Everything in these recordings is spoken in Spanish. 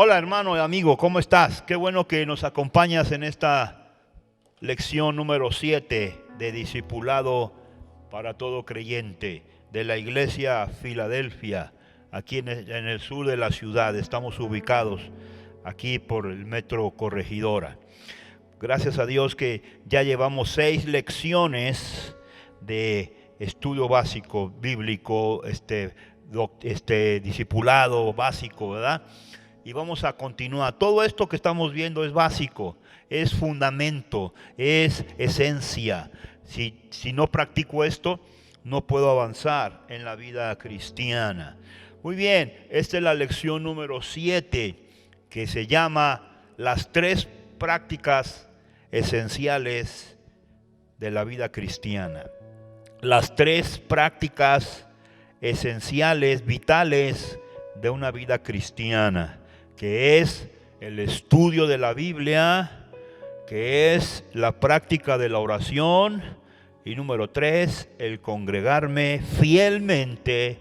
Hola hermano y amigo, ¿cómo estás? Qué bueno que nos acompañas en esta lección número 7 de Discipulado para todo creyente de la iglesia Filadelfia, aquí en el sur de la ciudad. Estamos ubicados aquí por el Metro Corregidora. Gracias a Dios que ya llevamos 6 lecciones de estudio básico bíblico, discipulado básico, ¿verdad? Y vamos a continuar. Todo esto que estamos viendo es básico, es fundamento, es esencia. Si no practico esto, no puedo avanzar en la vida cristiana. Muy bien, esta es la lección número 7, que se llama las 3 prácticas esenciales de la vida cristiana. Las 3 prácticas esenciales, vitales de una vida cristiana, que es el estudio de la Biblia, que es la práctica de la oración, y número 3, el congregarme fielmente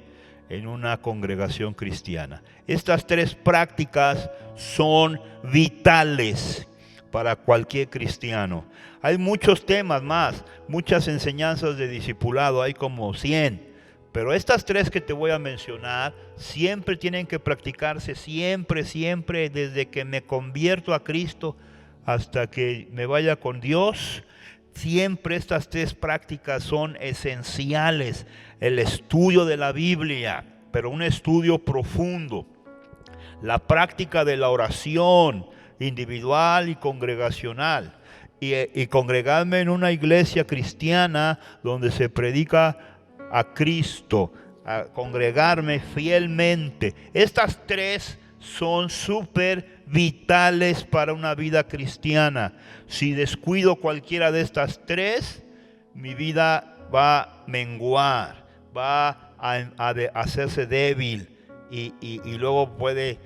en una congregación cristiana. Estas 3 prácticas son vitales para cualquier cristiano. Hay muchos temas más, muchas enseñanzas de discipulado, hay como 100. Pero estas 3 que te voy a mencionar siempre tienen que practicarse, siempre, desde que me convierto a Cristo hasta que me vaya con Dios. Siempre estas 3 prácticas son esenciales. El estudio de la Biblia, pero un estudio profundo. La práctica de la oración individual y congregacional. Y congregarme en una iglesia cristiana donde se predica a Cristo, a congregarme fielmente. Estas 3 son súper vitales para una vida cristiana. Si descuido cualquiera de estas 3, mi vida va a menguar, va a hacerse débil y luego puede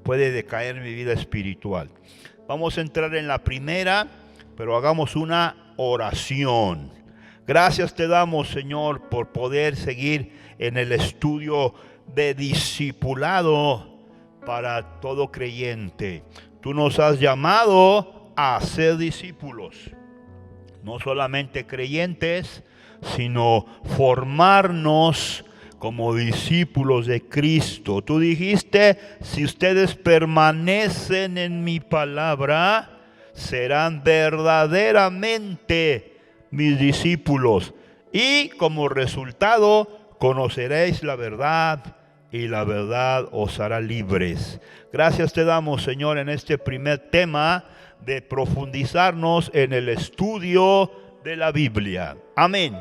decaer mi vida espiritual. Vamos a entrar en la primera, pero hagamos una oración. Gracias te damos, Señor, por poder seguir en el estudio de discipulado para todo creyente. Tú nos has llamado a ser discípulos, no solamente creyentes, sino formarnos como discípulos de Cristo. Tú dijiste, si ustedes permanecen en mi palabra, serán verdaderamente mis discípulos, y como resultado conoceréis la verdad, y la verdad os hará libres. Gracias te damos, Señor, en este primer tema de profundizarnos en el estudio de la Biblia. Amén.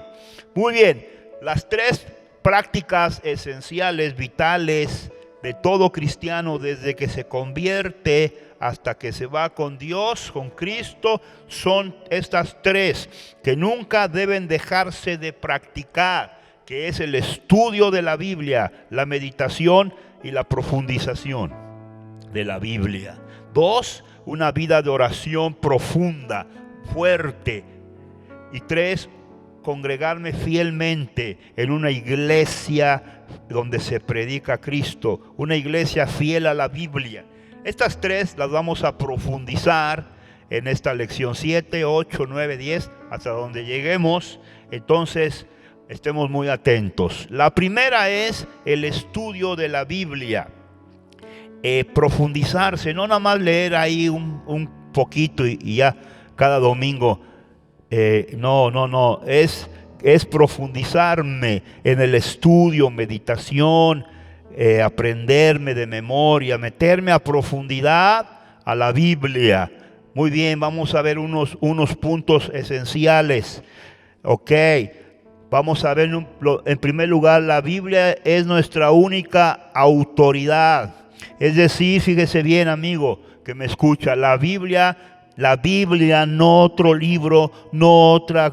Muy bien, las 3 prácticas esenciales, vitales de todo cristiano desde que se convierte hasta que se va con Dios, con Cristo, son estas 3 que nunca deben dejarse de practicar, que es el estudio de la Biblia, la meditación y la profundización de la Biblia. 2, una vida de oración profunda, fuerte. Y 3, congregarme fielmente en una iglesia donde se predica a Cristo, una iglesia fiel a la Biblia. Estas 3 las vamos a profundizar en esta lección 7, 8, 9, 10, hasta donde lleguemos. Entonces, estemos muy atentos. La primera es el estudio de la Biblia. Profundizarse, no nada más leer ahí un poquito y ya cada domingo. No. Es profundizarme en el estudio, meditación, aprenderme de memoria, meterme a profundidad a la Biblia. Muy bien, vamos a ver unos puntos esenciales. Ok, vamos a ver en primer lugar, la Biblia es nuestra única autoridad. Es decir, fíjese bien, amigo que me escucha, la Biblia, no otro libro, no otra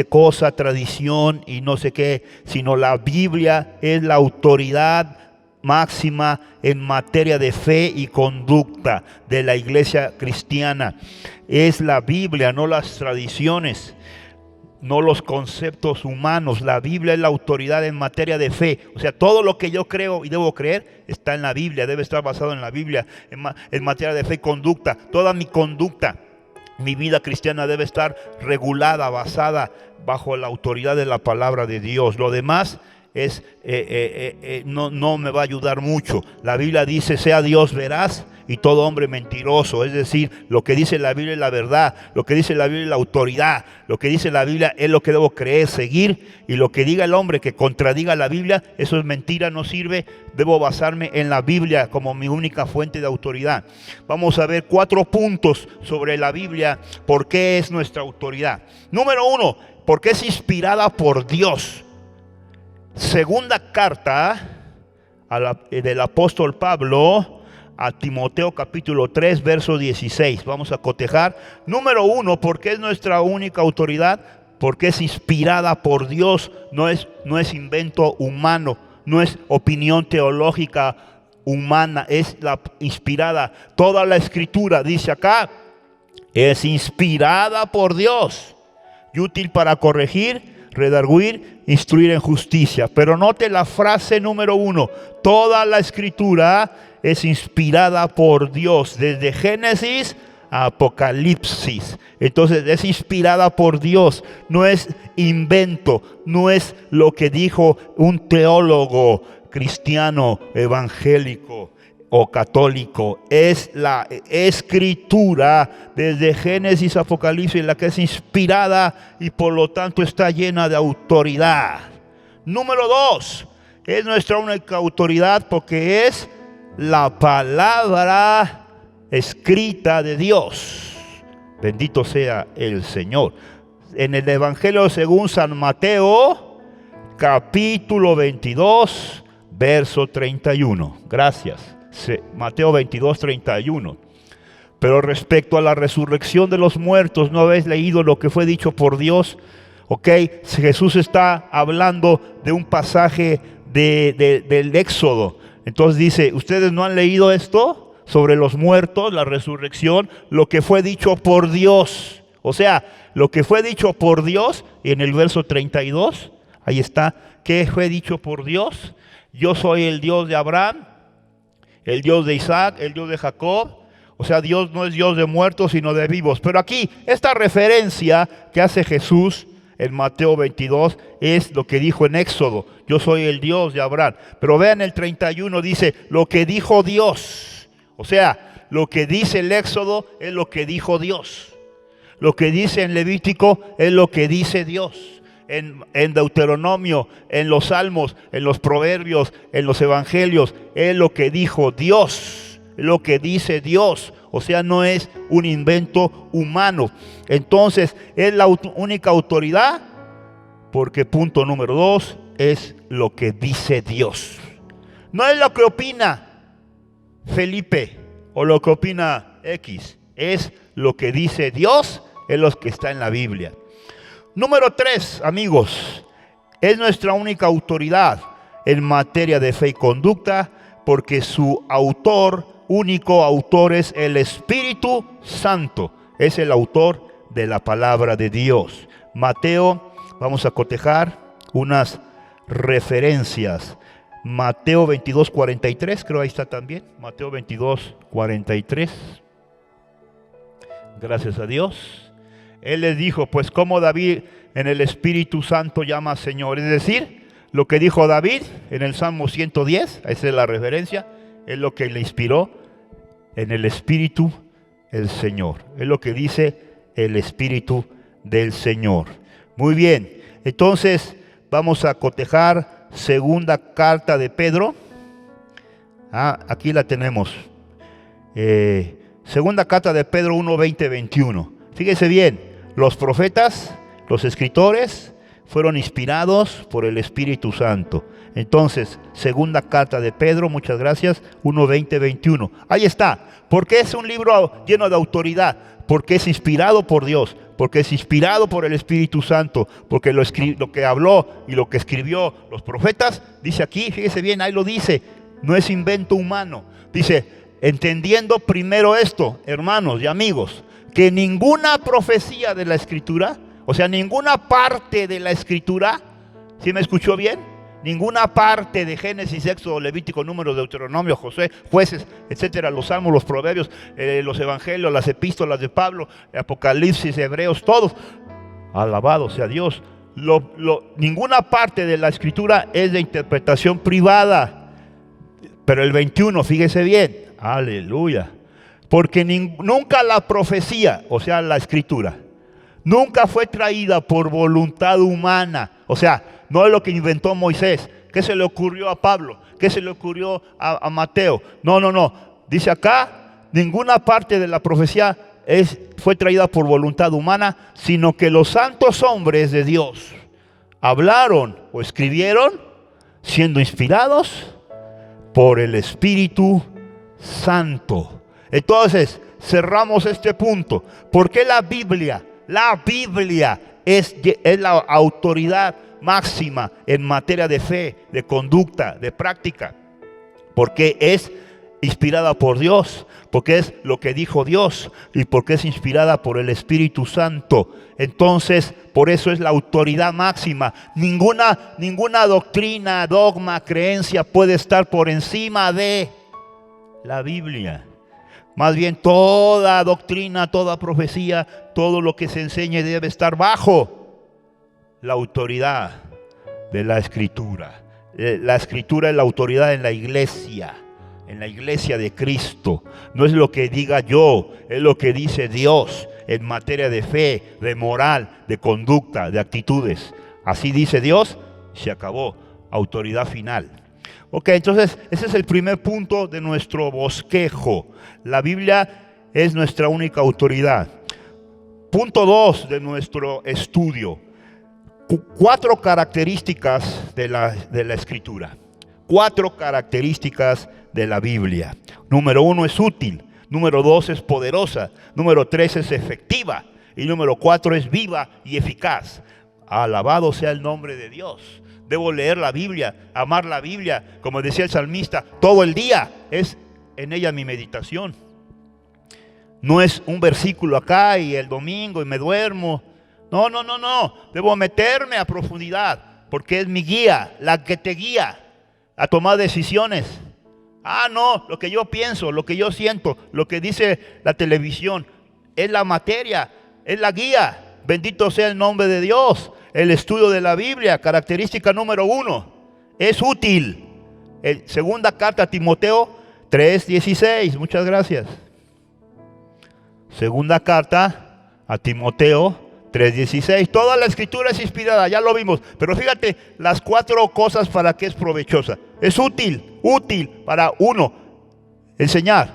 cosa, tradición y no sé qué, sino la Biblia es la autoridad máxima en materia de fe y conducta de la iglesia cristiana. Es la Biblia, no las tradiciones. no los conceptos humanos. La Biblia es la autoridad en materia de fe. O sea, todo lo que yo creo y debo creer está en la Biblia, debe estar basado en la Biblia, en materia de fe y conducta. Toda mi conducta, mi vida cristiana debe estar regulada, basada bajo la autoridad de la palabra de Dios. Lo demás es no me va a ayudar mucho. La Biblia dice: sea Dios veraz y todo hombre mentiroso. Es decir, lo que dice la Biblia es la verdad, lo que dice la Biblia es la autoridad, lo que dice la Biblia es lo que debo creer, seguir, y lo que diga el hombre que contradiga la Biblia, eso es mentira, no sirve. Debo basarme en la Biblia como mi única fuente de autoridad. Vamos a ver 4 puntos sobre la Biblia, por qué es nuestra autoridad. Número 1, porque es inspirada por Dios. Segunda carta del apóstol Pablo a Timoteo capítulo 3 verso 16. Vamos a cotejar. Número 1, porque es nuestra única autoridad, porque es inspirada por Dios. No es invento humano, no es opinión teológica humana, es la inspirada. Toda la escritura, dice acá, es inspirada por Dios y útil para corregir, redarguir, instruir en justicia. Pero note la frase número 1: toda la escritura es inspirada por Dios, desde Génesis a Apocalipsis. Entonces es inspirada por Dios, no es invento, no es lo que dijo un teólogo cristiano, evangélico o católico. Es la escritura desde Génesis a Apocalipsis la que es inspirada y por lo tanto está llena de autoridad. Número 2, es nuestra única autoridad porque es la palabra escrita de Dios. Bendito sea el Señor. En el Evangelio según San Mateo, capítulo 22, verso 31. Gracias. Mateo 22, 31. Pero respecto a la resurrección de los muertos, ¿no habéis leído lo que fue dicho por Dios? Ok, Jesús está hablando de un pasaje del Éxodo. Entonces dice: ¿ustedes no han leído esto sobre los muertos, la resurrección? Lo que fue dicho por Dios. O sea, lo que fue dicho por Dios en el verso 32. Ahí está. ¿Qué fue dicho por Dios? Yo soy el Dios de Abraham, el Dios de Isaac, el Dios de Jacob. O sea, Dios no es Dios de muertos, sino de vivos. Pero aquí, esta referencia que hace Jesús en Mateo 22 es lo que dijo en Éxodo: yo soy el Dios de Abraham. Pero vean el 31, dice lo que dijo Dios. O sea, lo que dice el Éxodo es lo que dijo Dios. Lo que dice en Levítico es lo que dice Dios. En Deuteronomio, en los Salmos, en los Proverbios, en los Evangelios, es lo que dijo Dios, es lo que dice Dios. O sea, no es un invento humano. Entonces, es la única autoridad porque, punto número 2, es lo que dice Dios. No es lo que opina Felipe o lo que opina X. Es lo que dice Dios, es lo que está en la Biblia. Número 3, amigos, es nuestra única autoridad en materia de fe y conducta porque su único autor es el Espíritu Santo. Es el autor de la palabra de Dios. Mateo, vamos a cotejar unas referencias. Mateo 22, 43, creo ahí está también. Mateo 22, 43. Gracias a Dios. Él les dijo: pues como David en el Espíritu Santo llama Señor. Es decir, lo que dijo David en el Salmo 110, esa es la referencia, es lo que le inspiró en el Espíritu el Señor. Es lo que dice el Espíritu del Señor. Muy bien, entonces vamos a cotejar segunda carta de Pedro. Aquí la tenemos. Segunda carta de Pedro 1, 20, 21. Fíjese bien. Los profetas, los escritores, fueron inspirados por el Espíritu Santo. Entonces, segunda carta de Pedro, muchas gracias, 1, 20, 21. Ahí está. ¿Por qué es un libro lleno de autoridad? Porque es inspirado por Dios, porque es inspirado por el Espíritu Santo, porque lo que habló y lo que escribió los profetas, dice aquí, fíjese bien, ahí lo dice, no es invento humano. Dice, entendiendo primero esto, hermanos y amigos, que ninguna profecía de la Escritura, O sea, ninguna parte de la Escritura, ¿sí me escuchó bien? Ninguna parte de Génesis, Éxodo, Levítico, Números, Deuteronomio, Josué, Jueces, etcétera, los Salmos, los Proverbios, los Evangelios, las Epístolas de Pablo, Apocalipsis, Hebreos, todos. Alabado sea Dios. Ninguna parte de la Escritura es de interpretación privada. Pero el 21, fíjese bien, aleluya. Porque nunca la profecía, o sea, la Escritura, nunca fue traída por voluntad humana. O sea, no es lo que inventó Moisés. ¿Qué se le ocurrió a Pablo? ¿Qué se le ocurrió a Mateo? No. Dice acá, ninguna parte de la profecía fue traída por voluntad humana, sino que los santos hombres de Dios hablaron o escribieron siendo inspirados por el Espíritu Santo. Entonces, cerramos este punto. ¿Por qué la Biblia? La Biblia es la autoridad máxima en materia de fe, de conducta, de práctica. Porque es inspirada por Dios, porque es lo que dijo Dios y porque es inspirada por el Espíritu Santo. Entonces, por eso es la autoridad máxima. Ninguna doctrina, dogma, creencia puede estar por encima de la Biblia. Más bien, toda doctrina, toda profecía, todo lo que se enseñe debe estar bajo la autoridad de la Escritura. La Escritura es la autoridad en la iglesia de Cristo. No es lo que diga yo, es lo que dice Dios en materia de fe, de moral, de conducta, de actitudes. Así dice Dios, se acabó. Autoridad final. Ok, entonces ese es el primer punto de nuestro bosquejo. La Biblia es nuestra única autoridad. Punto 2 de nuestro estudio. 4 características de la Escritura. 4 características de la Biblia. Número 1 es útil. Número 2 es poderosa. Número 3 es efectiva. Y número 4 es viva y eficaz. Alabado sea el nombre de Dios. Debo leer la Biblia, amar la Biblia, como decía el salmista, todo el día es en ella mi meditación. No es un versículo acá y el domingo y me duermo. No. Debo meterme a profundidad, porque es mi guía, la que te guía a tomar decisiones. No, lo que yo pienso, lo que yo siento, lo que dice la televisión, es la materia, es la guía. Bendito sea el nombre de Dios. El estudio de la Biblia, característica número 1, es útil. Segunda carta a Timoteo 3:16, muchas gracias. Segunda carta a Timoteo 3:16. Toda la Escritura es inspirada, ya lo vimos. Pero fíjate las 4 cosas para que es provechosa. Es útil para 1, enseñar.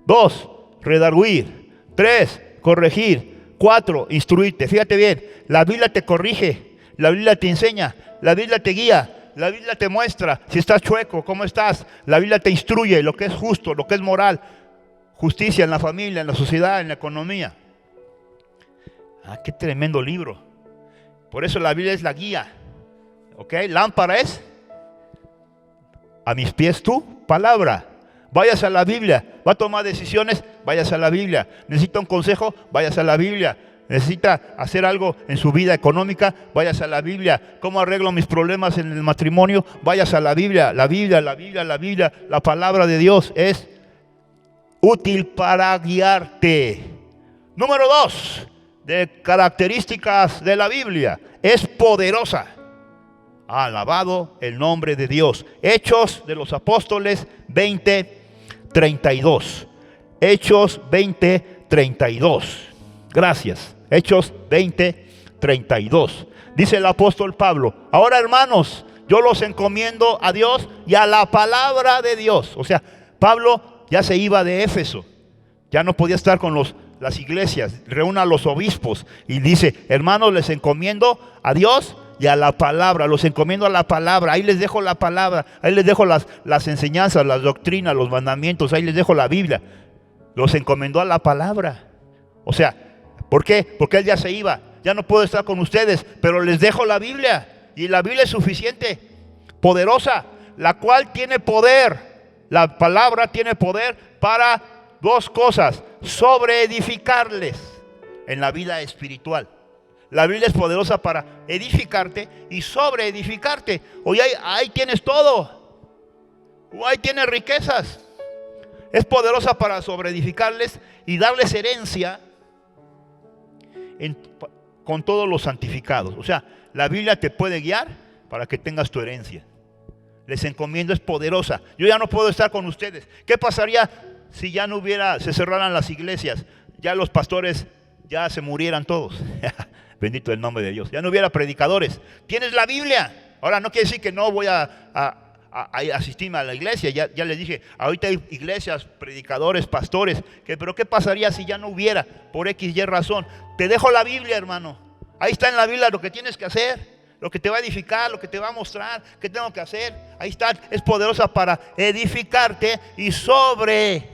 2, redarguir. 3, corregir. 4, instruirte. Fíjate bien, la Biblia te corrige, la Biblia te enseña, la Biblia te guía, la Biblia te muestra si estás chueco, cómo estás. La Biblia te instruye lo que es justo, lo que es moral, justicia en la familia, en la sociedad, en la economía. Qué tremendo libro. Por eso la Biblia es la guía. ¿Ok? Lámpara es a mis pies tu palabra. Váyase a la Biblia. Va a tomar decisiones, váyase a la Biblia. Necesita un consejo, váyase a la Biblia. Necesita hacer algo en su vida económica, váyase a la Biblia. ¿Cómo arreglo mis problemas en el matrimonio? Váyase a la Biblia. La Biblia, la palabra de Dios es útil para guiarte. Número 2 de características de la Biblia, es poderosa. Alabado el nombre de Dios. Hechos de los Apóstoles 20:32. Hechos 20:32. Gracias. Hechos 20:32. Dice el apóstol Pablo: ahora, hermanos, yo los encomiendo a Dios y a la palabra de Dios. O sea, Pablo ya se iba de Éfeso. Ya no podía estar con las iglesias. Reúne a los obispos y dice: hermanos, les encomiendo a Dios y a la palabra. Los encomiendo a la palabra. Ahí les dejo la palabra. Ahí les dejo las enseñanzas, las doctrinas, los mandamientos. Ahí les dejo la Biblia. Los encomendó a la palabra. O sea, ¿por qué? Porque él ya se iba. Ya no puedo estar con ustedes, pero les dejo la Biblia. Y la Biblia es suficiente, poderosa, la cual tiene poder. La palabra tiene poder para 2 cosas: sobre edificarles en la vida espiritual. La Biblia es poderosa para edificarte y sobre edificarte. Oye, ahí tienes todo. Ahí tienes riquezas. Es poderosa para sobreedificarles y darles herencia con todos los santificados. O sea, la Biblia te puede guiar para que tengas tu herencia. Les encomiendo, es poderosa. Yo ya no puedo estar con ustedes. ¿Qué pasaría si ya no hubiera, se cerraran las iglesias? Ya los pastores ya se murieran todos. Bendito el nombre de Dios. Ya no hubiera predicadores. Tienes la Biblia. Ahora no quiere decir que no voy a asistir a la iglesia. Ya les dije, ahorita hay iglesias, predicadores, pastores. Pero ¿qué pasaría si ya no hubiera? Por X, Y razón. Te dejo la Biblia, hermano. Ahí está en la Biblia lo que tienes que hacer, lo que te va a edificar, lo que te va a mostrar, qué tengo que hacer. Ahí está, es poderosa para edificarte y sobre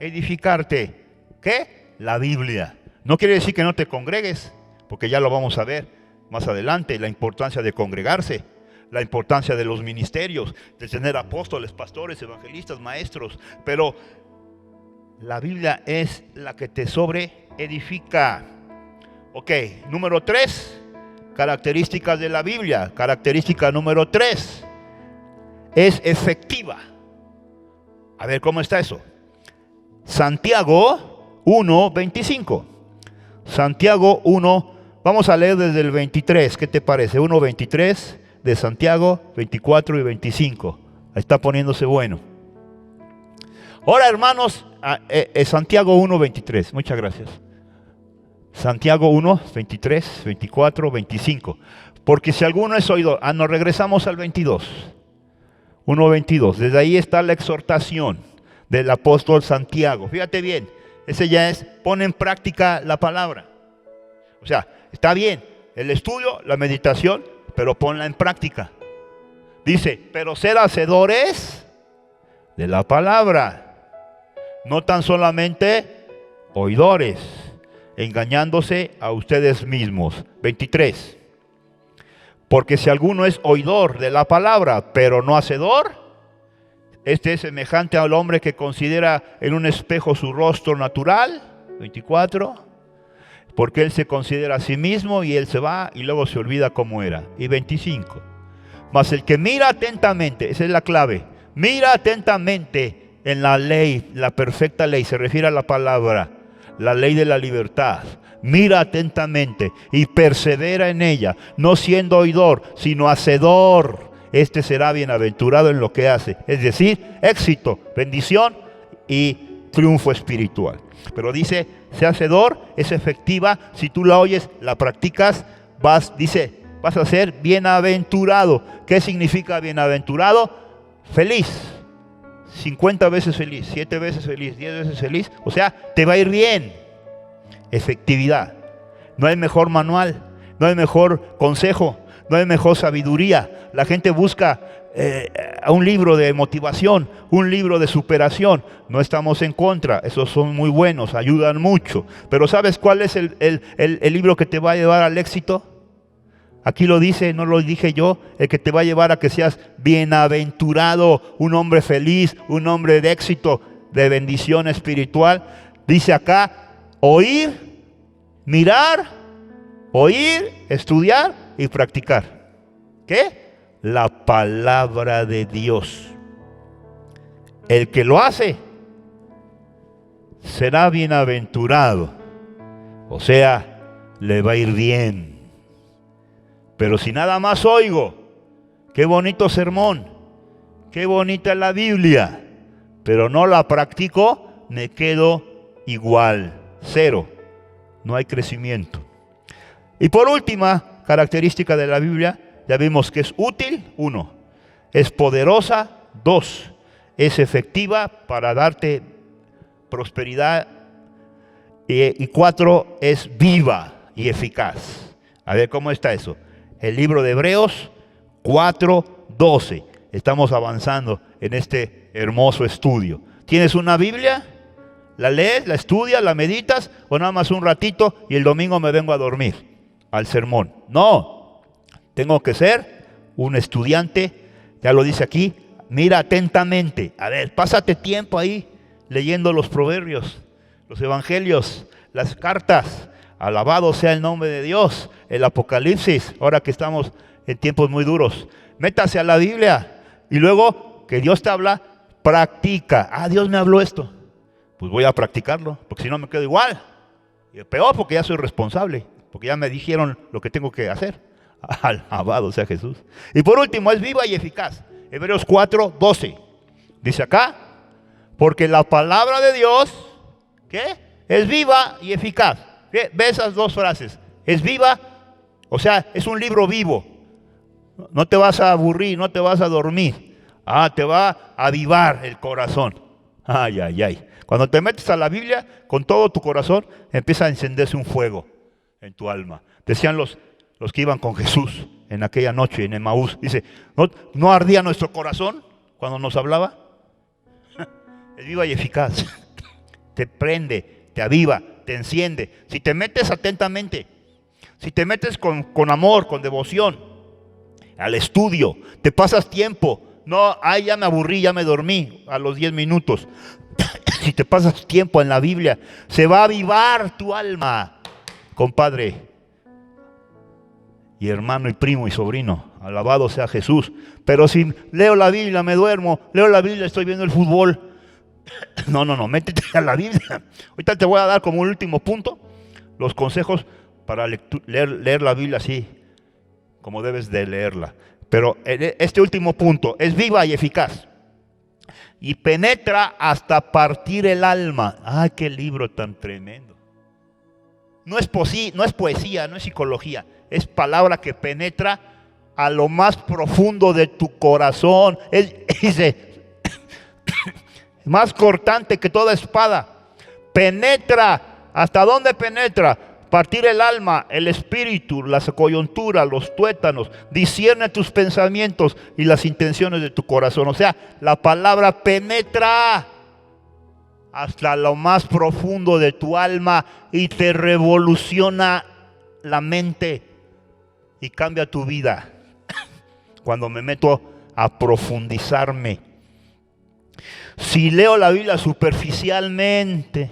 edificarte. ¿Qué? La Biblia. No quiere decir que no te congregues, porque ya lo vamos a ver más adelante, la importancia de congregarse, la importancia de los ministerios, de tener apóstoles, pastores, evangelistas, maestros. Pero la Biblia es la que te sobre edifica. Ok, número 3, características de la Biblia. Característica número 3, es efectiva. A ver, ¿cómo está eso? Santiago 1:25. Santiago 1, vamos a leer desde el 23, ¿qué te parece? 1:23 de Santiago, 24 y 25. Ahí está poniéndose bueno. Ahora, hermanos, Santiago 1:23, muchas gracias. Santiago 1:23, 24, 25. Porque si alguno es oidor, nos regresamos al 22. 1:22, desde ahí está la exhortación del apóstol Santiago. Fíjate bien, ese ya es, pone en práctica la palabra. O sea, está bien el estudio, la meditación, pero ponla en práctica. Dice, pero ser hacedores de la palabra, no tan solamente oidores, engañándose a ustedes mismos. 23. Porque si alguno es oidor de la palabra, pero no hacedor, este es semejante al hombre que considera en un espejo su rostro natural. 24. Porque él se considera a sí mismo y él se va y luego se olvida cómo era. Y 25. Mas el que mira atentamente, esa es la clave, mira atentamente en la ley, la perfecta ley, se refiere a la palabra, la ley de la libertad. Mira atentamente y persevera en ella, no siendo oidor, sino hacedor. Este será bienaventurado en lo que hace. Es decir, éxito, bendición y triunfo espiritual. Pero dice, sea hacedor, es efectiva. Si tú la oyes, la practicas, vas a ser bienaventurado. ¿Qué significa bienaventurado? Feliz. 50 veces feliz, 7 veces feliz, 10 veces feliz. O sea, te va a ir bien. Efectividad. No hay mejor manual, no hay mejor consejo, no hay mejor sabiduría. La gente busca un libro de motivación, un libro de superación. No estamos en contra, esos son muy buenos, ayudan mucho. Pero ¿sabes cuál es el libro que te va a llevar al éxito? Aquí lo dice, no lo dije yo, el que te va a llevar a que seas bienaventurado, un hombre feliz, un hombre de éxito, de bendición espiritual. Dice acá, oír, mirar, oír, estudiar y practicar. ¿Qué? La palabra de Dios. El que lo hace será bienaventurado. O sea, le va a ir bien. Pero si nada más oigo, qué bonito sermón, qué bonita es la Biblia, pero no la practico, me quedo igual, cero. No hay crecimiento. Y por última característica de la Biblia, ya vimos que es útil, 1, es poderosa, 2, es efectiva para darte prosperidad, y 4, es viva y eficaz. A ver cómo está eso. El libro de Hebreos 4:12. Estamos avanzando en este hermoso estudio. ¿Tienes una Biblia? ¿La lees, la estudias, la meditas o nada más un ratito y el domingo me vengo a dormir al sermón? No, tengo que ser un estudiante, ya lo dice aquí, mira atentamente. A ver, pásate tiempo ahí leyendo los proverbios, los evangelios, las cartas. Alabado sea el nombre de Dios. El Apocalipsis, ahora que estamos en tiempos muy duros. Métase a la Biblia y luego que Dios te habla, practica. Dios me habló esto. Pues voy a practicarlo, porque si no me quedo igual. Y peor, porque ya soy responsable, porque ya me dijeron lo que tengo que hacer. Alabado sea Jesús. Y por último, es viva y eficaz. Hebreos 4:12. Dice acá, porque la palabra de Dios, ¿qué? Es viva y eficaz. ¿Qué? Ve esas dos frases. Es viva, o sea, es un libro vivo. No te vas a aburrir, no te vas a dormir. Te va a avivar el corazón. Ay, ay, ay. Cuando te metes a la Biblia, con todo tu corazón, empieza a encenderse un fuego en tu alma. Decían los que iban con Jesús en aquella noche en Emaús. Dice, ¿no ardía nuestro corazón cuando nos hablaba? Es viva y eficaz. Te prende, te aviva, te enciende. Si te metes atentamente, si te metes con amor, con devoción, al estudio, te pasas tiempo. No, ya me aburrí, ya me dormí a los 10 minutos. Si te pasas tiempo en la Biblia, se va a avivar tu alma, compadre. Y hermano y primo y sobrino, alabado sea Jesús. Pero si leo la Biblia, me duermo, leo la Biblia, estoy viendo el fútbol. No, métete a la Biblia. Ahorita te voy a dar como un último punto los consejos para leer la Biblia así, como debes de leerla. Pero este último punto es viva y eficaz. Y penetra hasta partir el alma. ¡Qué libro tan tremendo! No es poesía, no es psicología. Es palabra que penetra a lo más profundo de tu corazón. Dice, más cortante que toda espada. Penetra. ¿Hasta dónde penetra? Partir el alma, el espíritu, las coyunturas, los tuétanos. Discierne tus pensamientos y las intenciones de tu corazón. O sea, la palabra penetra hasta lo más profundo de tu alma y te revoluciona la mente y cambia tu vida. Cuando me meto a profundizarme. Si leo la Biblia superficialmente,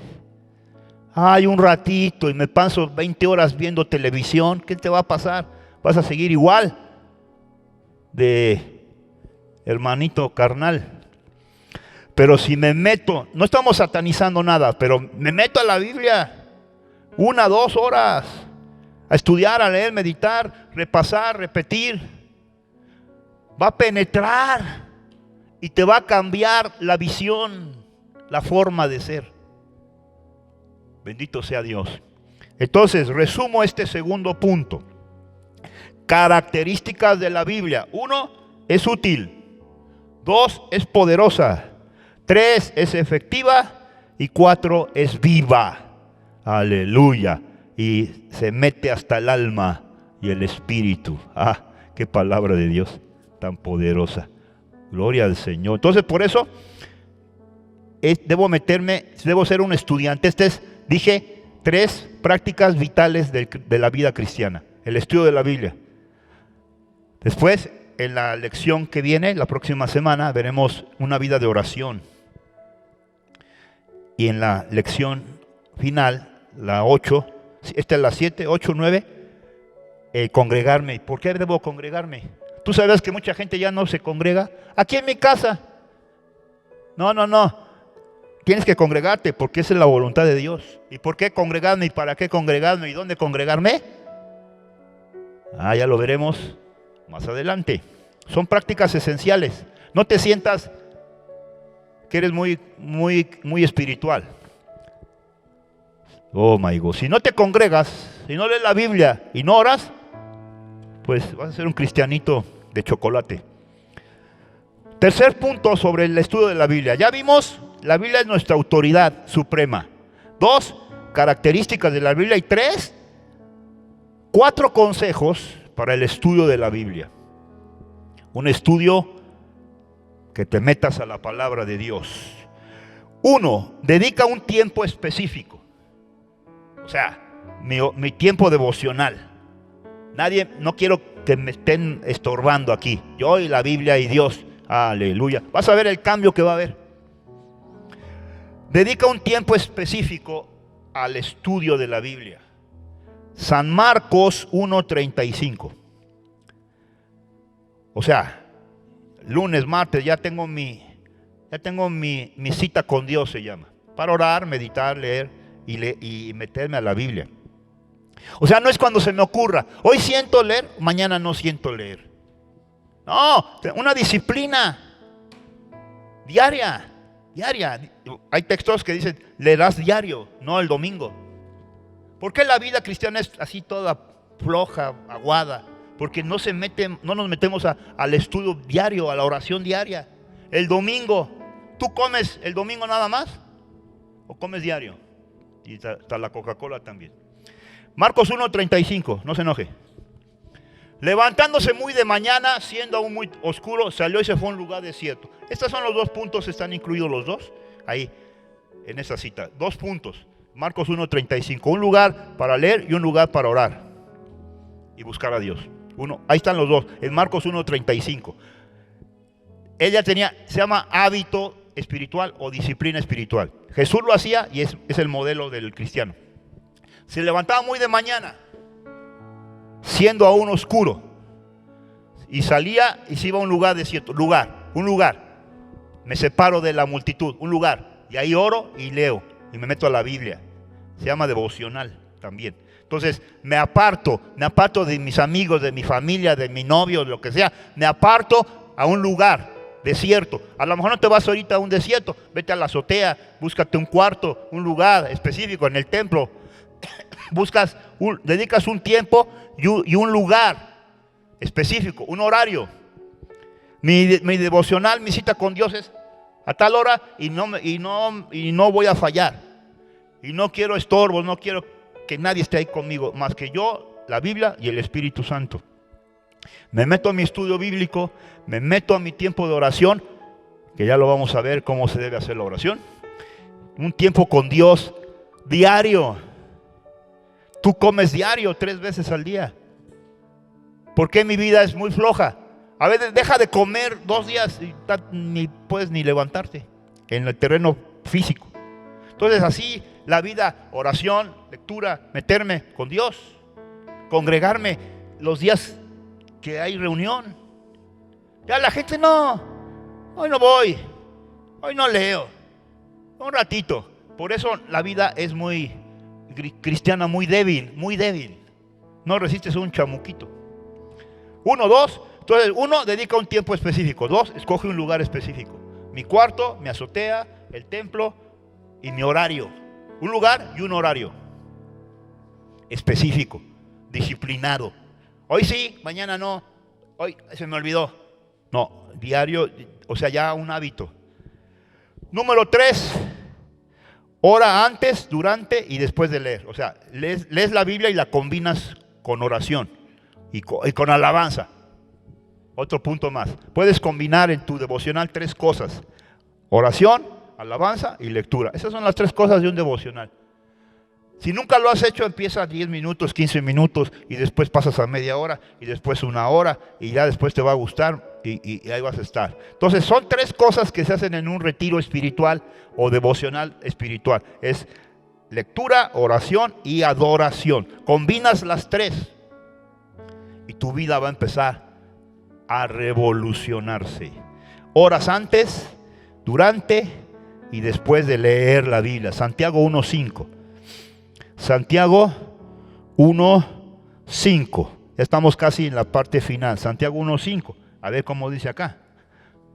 un ratito y me paso 20 horas viendo televisión, ¿qué te va a pasar? Vas a seguir igual de hermanito carnal. Pero si me meto, no estamos satanizando nada, pero me meto a la Biblia 1, 2 horas a estudiar, a leer, meditar, repasar, repetir, va a penetrar y te va a cambiar la visión, la forma de ser. Bendito sea Dios. Entonces, resumo este segundo punto. Características de la Biblia. 1, es útil. 2, es poderosa. 3, es efectiva. Y 4, es viva. Aleluya. Y se mete hasta el alma y el espíritu. Qué palabra de Dios tan poderosa. Gloria al Señor. Entonces, por eso, debo ser un estudiante. Dije 3 prácticas vitales de la vida cristiana. El estudio de la Biblia. Después, en la lección que viene, la próxima semana, veremos una vida de oración. Y en la lección final, la 8, esta es la 7, 8, 9, congregarme. ¿Por qué debo congregarme? ¿Tú sabes que mucha gente ya no se congrega? Aquí en mi casa. No. Tienes que congregarte porque esa es la voluntad de Dios. ¿Y por qué congregarme? ¿Y para qué congregarme? ¿Y dónde congregarme? Ya lo veremos más adelante. Son prácticas esenciales. No te sientas que eres muy espiritual. Oh my God. Si no te congregas, si no lees la Biblia y no oras, pues vas a ser un cristianito de chocolate. Tercer punto sobre el estudio de la Biblia. Ya vimos, la Biblia es nuestra autoridad suprema. 2, características de la Biblia. Y 3, 4 consejos para el estudio de la Biblia. Un estudio que te metas a la palabra de Dios. 1, dedica un tiempo específico. O sea, mi tiempo devocional. No quiero que me estén estorbando aquí. Yo y la Biblia y Dios. Aleluya. Vas a ver el cambio que va a haber. Dedica un tiempo específico al estudio de la Biblia. San Marcos 1:35. O sea, lunes, martes, ya tengo mi cita con Dios, se llama. Para orar, meditar, leer y meterme a la Biblia. O sea, no es cuando se me ocurra. Hoy siento leer, mañana no siento leer. No, una disciplina diaria. Hay textos que dicen, leerás diario, no el domingo. ¿Por qué la vida cristiana es así toda floja, aguada? Porque no nos metemos al estudio diario, a la oración diaria. El domingo, ¿tú comes el domingo nada más? ¿O comes diario? Y está la Coca-Cola también. Marcos 1:35, no se enoje. Levantándose muy de mañana, siendo aún muy oscuro, salió y se fue a un lugar desierto. Estos son los 2 puntos, están incluidos los dos ahí en esta cita. 2 puntos. Marcos 1:35, un lugar para leer y un lugar para orar y buscar a Dios. Ahí están los dos, en Marcos 1:35. Ella se llama hábito espiritual o disciplina espiritual. Jesús lo hacía y es el modelo del cristiano. Se levantaba muy de mañana, siendo aún oscuro, y salía y se iba a un lugar desierto. Un lugar. Me separo de la multitud, un lugar. Y ahí oro y leo y me meto a la Biblia. Se llama devocional también. Entonces me aparto de mis amigos, de mi familia, de mi novio, de lo que sea. Me aparto a un lugar desierto. A lo mejor no te vas ahorita a un desierto, vete a la azotea, búscate un cuarto, un lugar específico en el templo. Dedicas un tiempo y un lugar específico, un horario. Mi devocional, mi cita con Dios es a tal hora y no voy a fallar. Y no quiero estorbos, no quiero que nadie esté ahí conmigo, más que yo, la Biblia y el Espíritu Santo. Me meto a mi estudio bíblico, me meto a mi tiempo de oración, que ya lo vamos a ver cómo se debe hacer la oración. Un tiempo con Dios diario. Tú comes diario 3 veces al día. ¿Por qué mi vida es muy floja? A veces deja de comer 2 días y ni puedes ni levantarte en el terreno físico. Entonces así la vida, oración, lectura, meterme con Dios, congregarme los días que hay reunión. Ya la gente hoy no voy, hoy no leo, un ratito. Por eso la vida es muy cristiana, muy débil. No resistes un chamuquito. 2, entonces 1, dedica un tiempo específico. 2, escoge un lugar específico. Mi cuarto, mi azotea, el templo y mi horario. Un lugar y un horario específico, disciplinado. Hoy sí, mañana no. Hoy se me olvidó. No, diario, o sea, ya un hábito. Número 3, ora antes, durante y después de leer. O sea, lees la Biblia y la combinas con oración y con alabanza. Otro punto más. Puedes combinar en tu devocional 3 cosas. Oración, alabanza y lectura. Esas son las 3 cosas de un devocional. Si nunca lo has hecho, empieza 10 minutos, 15 minutos y después pasas a media hora y después 1 hora y ya después te va a gustar y ahí vas a estar. Entonces son 3 cosas que se hacen en un retiro espiritual o devocional espiritual. Es lectura, oración y adoración. Combinas las 3 y tu vida va a empezar a revolucionarse. Horas antes, durante y después de leer la Biblia. Santiago 1:5. Santiago 1:5. Ya estamos casi en la parte final. Santiago 1:5. A ver cómo dice acá.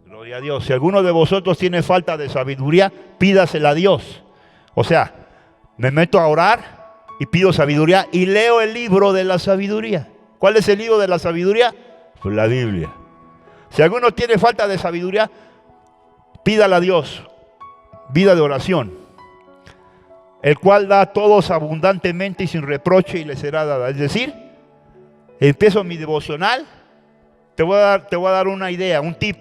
Gloria a Dios. Si alguno de vosotros tiene falta de sabiduría, pídasela a Dios. O sea, me meto a orar y pido sabiduría y leo el libro de la sabiduría. ¿Cuál es el libro de la sabiduría? Pues la Biblia. Si alguno tiene falta de sabiduría, pídala a Dios. Vida de oración, el cual da a todos abundantemente y sin reproche y le será dada. Es decir, empiezo mi devocional, te voy a dar una idea, un tip.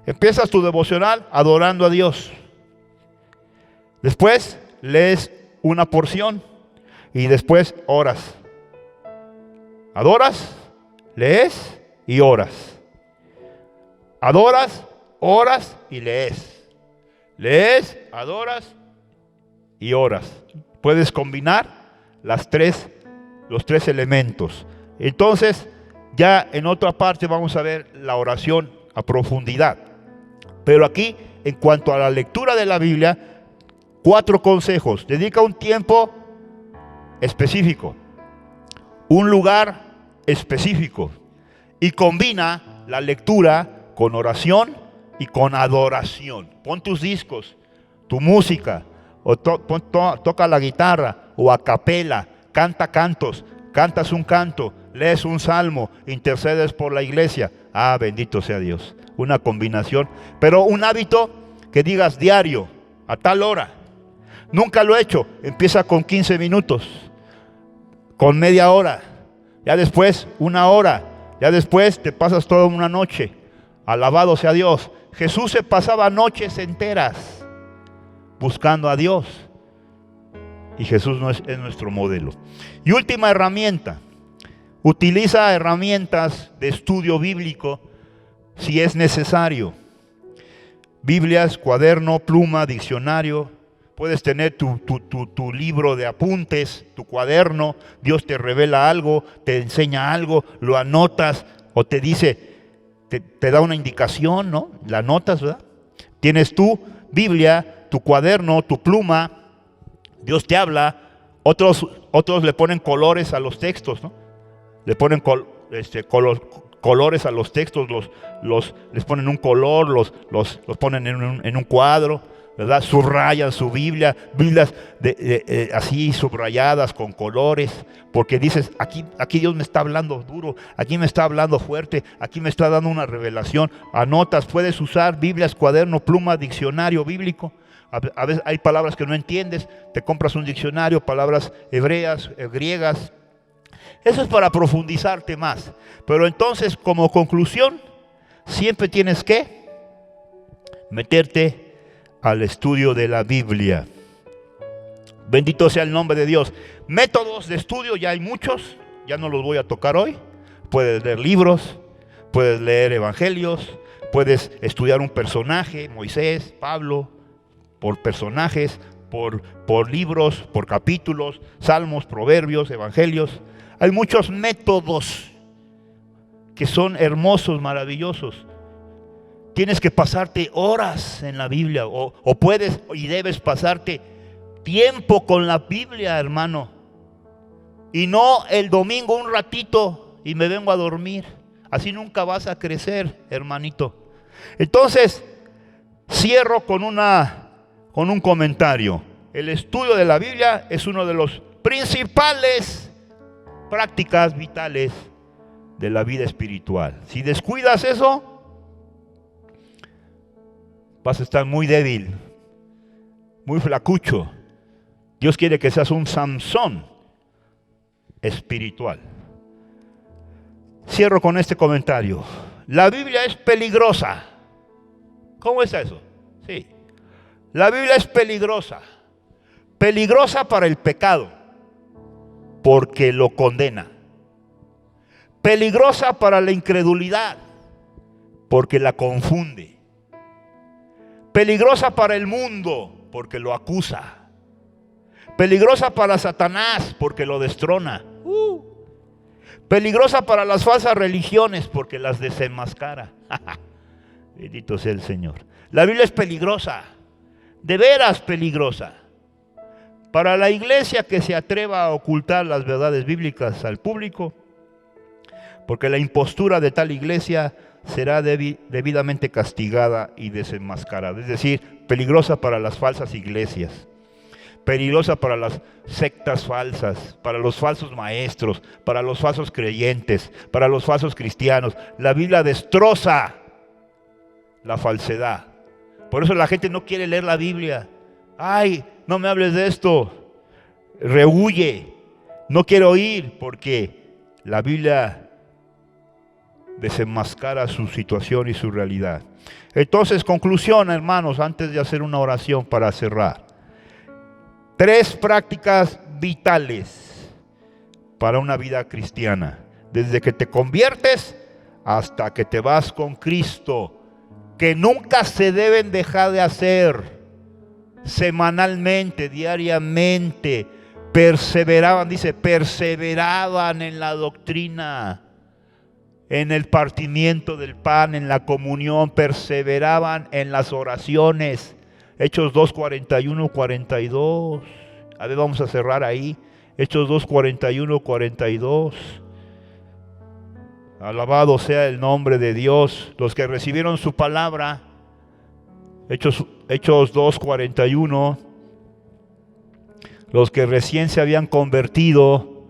Empiezas tu devocional adorando a Dios. Después lees una porción y después oras. Adoras, lees y oras. Adoras, oras y lees. Lees, adoras y oras. Puedes combinar las 3 los tres elementos. Entonces, ya en otra parte vamos a ver la oración a profundidad. Pero aquí, en cuanto a la lectura de la Biblia, 4 consejos. Dedica un tiempo específico, un lugar específico, y combina la lectura con oración y con adoración. Pon tus discos, tu música, o toca la guitarra, o a capela, canta cantos, cantas un canto, lees un salmo, intercedes por la iglesia. Bendito sea Dios. Una combinación, pero un hábito que digas diario, a tal hora. Nunca lo he hecho. Empieza con 15 minutos, con media hora, ya después 1 hora, ya después te pasas toda una noche. Alabado sea Dios. Jesús se pasaba noches enteras buscando a Dios, y Jesús es nuestro modelo. Y última herramienta: utiliza herramientas de estudio bíblico si es necesario. Biblias, cuaderno, pluma, diccionario. Puedes tener tu libro de apuntes, tu cuaderno. Dios te revela algo, te enseña algo, lo anotas, o te dice, te da una indicación, ¿no? La anotas, ¿verdad? Tienes tu Biblia, tu cuaderno, tu pluma. Dios te habla. Otros le ponen colores a los textos, ¿no? Le ponen colores a los textos, les ponen un color, los ponen en un cuadro, ¿verdad? Subrayan su Biblia, Biblias así subrayadas con colores, porque dices, aquí Dios me está hablando duro, aquí me está hablando fuerte, aquí me está dando una revelación. Anotas, puedes usar Biblias, cuaderno, pluma, diccionario bíblico. A veces hay palabras que no entiendes, te compras un diccionario, palabras hebreas, griegas. Eso es para profundizarte más. Pero entonces, como conclusión, siempre tienes que meterte al estudio de la Biblia. Bendito sea el nombre de Dios. Métodos de estudio ya hay muchos, ya no los voy a tocar hoy. Puedes leer libros, puedes leer evangelios, puedes estudiar un personaje, Moisés, Pablo, por personajes, por libros, por capítulos, salmos, proverbios, evangelios. Hay muchos métodos que son hermosos, maravillosos. Tienes que pasarte horas en la Biblia, o puedes y debes pasarte tiempo con la Biblia, hermano. Y no el domingo un ratito y me vengo a dormir. Así nunca vas a crecer, hermanito. Entonces, cierro con un comentario. El estudio de la Biblia es uno de los principales prácticas vitales de la vida espiritual. Si descuidas eso, vas a estar muy débil, muy flacucho. Dios quiere que seas un Samson espiritual. Cierro con este comentario. La Biblia es peligrosa. ¿Cómo es eso? Sí. La Biblia es peligrosa. Peligrosa para el pecado, porque lo condena. Peligrosa para la incredulidad, porque la confunde. Peligrosa para el mundo, porque lo acusa. Peligrosa para Satanás, porque lo destrona. Peligrosa para las falsas religiones, porque las desenmascara. Bendito sea el Señor. La Biblia es peligrosa, de veras peligrosa. Para la iglesia que se atreva a ocultar las verdades bíblicas al público, porque la impostura de tal iglesia será debidamente castigada y desenmascarada. Es decir, peligrosa para las falsas iglesias, peligrosa para las sectas falsas, para los falsos maestros, para los falsos creyentes, para los falsos cristianos. La Biblia destroza la falsedad. Por eso la gente no quiere leer la Biblia. Ay, no me hables de esto. Rehuye. No quiero oír, porque la Biblia desenmascara su situación y su realidad. Entonces, conclusión, hermanos, antes de hacer una oración para cerrar. 3 prácticas vitales para una vida cristiana. Desde que te conviertes hasta que te vas con Cristo, que nunca se deben dejar de hacer. Semanalmente, diariamente, perseveraban, dice, perseveraban en la doctrina, en el partimiento del pan, en la comunión, perseveraban en las oraciones. Hechos 2, 41, 42. A ver, vamos a cerrar ahí. Hechos 2, 41, 42. Alabado sea el nombre de Dios. Los que recibieron su palabra, Hechos 2, 41. Los que recién se habían convertido,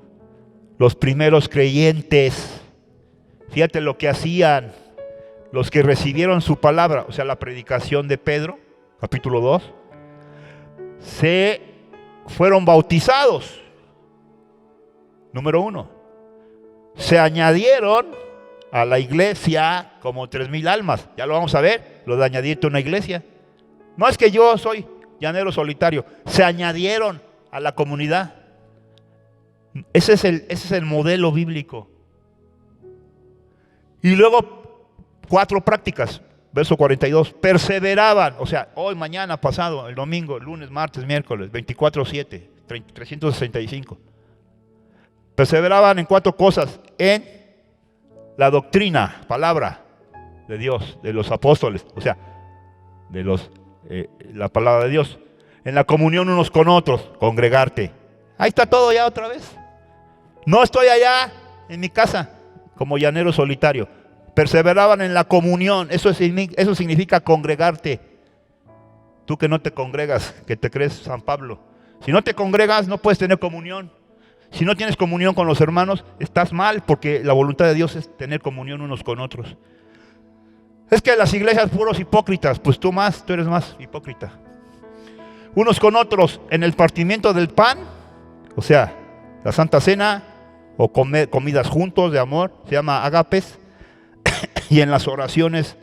los primeros creyentes, fíjate lo que hacían. Los que recibieron su palabra, o sea, la predicación de Pedro, capítulo 2, se fueron bautizados. Número 1. Se añadieron a la iglesia como 3,000 almas. Ya lo vamos a ver, lo de añadirte a una iglesia. No es que yo soy llanero solitario. Se añadieron a la comunidad. Ese es el modelo bíblico. Y luego 4 prácticas. Verso 42. Perseveraban, o sea, hoy, mañana, pasado, el domingo, el lunes, martes, miércoles, 24/7, 365. Perseveraban en 4 cosas. En la doctrina, palabra de Dios, de los apóstoles, o sea, de la palabra de Dios. En la comunión unos con otros, congregarte. Ahí está todo ya otra vez. No estoy allá en mi casa como llanero solitario. Perseveraban en la comunión, eso significa congregarte. Tú que no te congregas, que te crees San Pablo. Si no te congregas, no puedes tener comunión. Si no tienes comunión con los hermanos, estás mal, porque la voluntad de Dios es tener comunión unos con otros. Es que las iglesias puros hipócritas, pues tú eres más hipócrita. Unos con otros en el partimiento del pan, o sea, la Santa Cena, o comidas juntos de amor, se llama ágapes, y en las oraciones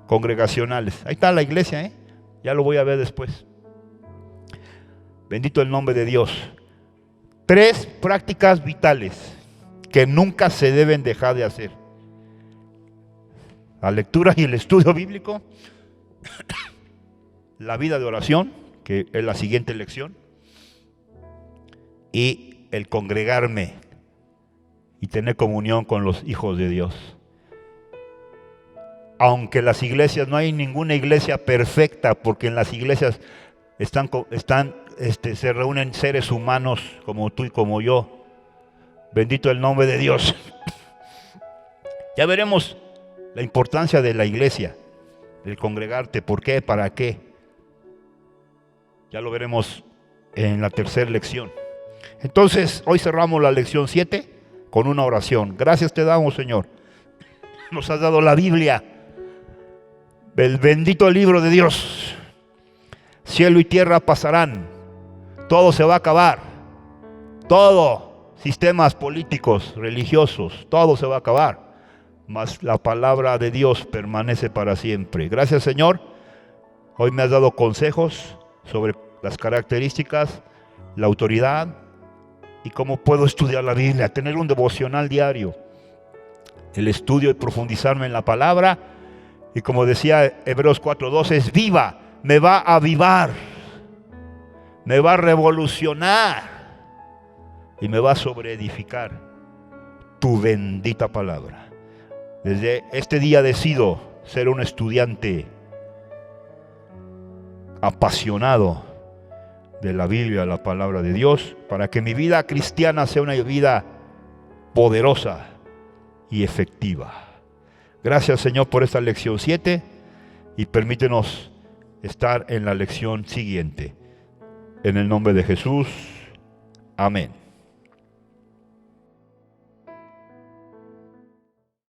congregacionales. Ahí está la iglesia, ya lo voy a ver después. Bendito el nombre de Dios. 3 prácticas vitales que nunca se deben dejar de hacer: la lectura y el estudio bíblico, la vida de oración, que es la siguiente lección, y el congregarme y tener comunión con los hijos de Dios. Aunque las iglesias, no hay ninguna iglesia perfecta, porque en las iglesias se reúnen seres humanos como tú y como yo. Bendito el nombre de Dios. Ya veremos la importancia de la iglesia, del congregarte. ¿Por qué? ¿Para qué? Ya lo veremos en la tercera lección. Entonces, hoy cerramos la lección 7 con una oración. Gracias te damos, Señor. Nos has dado la Biblia, el bendito libro de Dios. Cielo y tierra pasarán, todo se va a acabar, todo, sistemas políticos, religiosos, todo se va a acabar, mas la palabra de Dios permanece para siempre. Gracias, Señor. Hoy me has dado consejos sobre las características, la autoridad y cómo puedo estudiar la Biblia, tener un devocional diario, el estudio y profundizarme en la palabra. Y como decía Hebreos 4:12, es viva, me va a avivar, me va a revolucionar y me va a sobreedificar tu bendita palabra. Desde este día decido ser un estudiante apasionado de la Biblia, la palabra de Dios, para que mi vida cristiana sea una vida poderosa y efectiva. Gracias, Señor, por esta lección 7 y permítenos estar en la lección siguiente. En el nombre de Jesús, amén.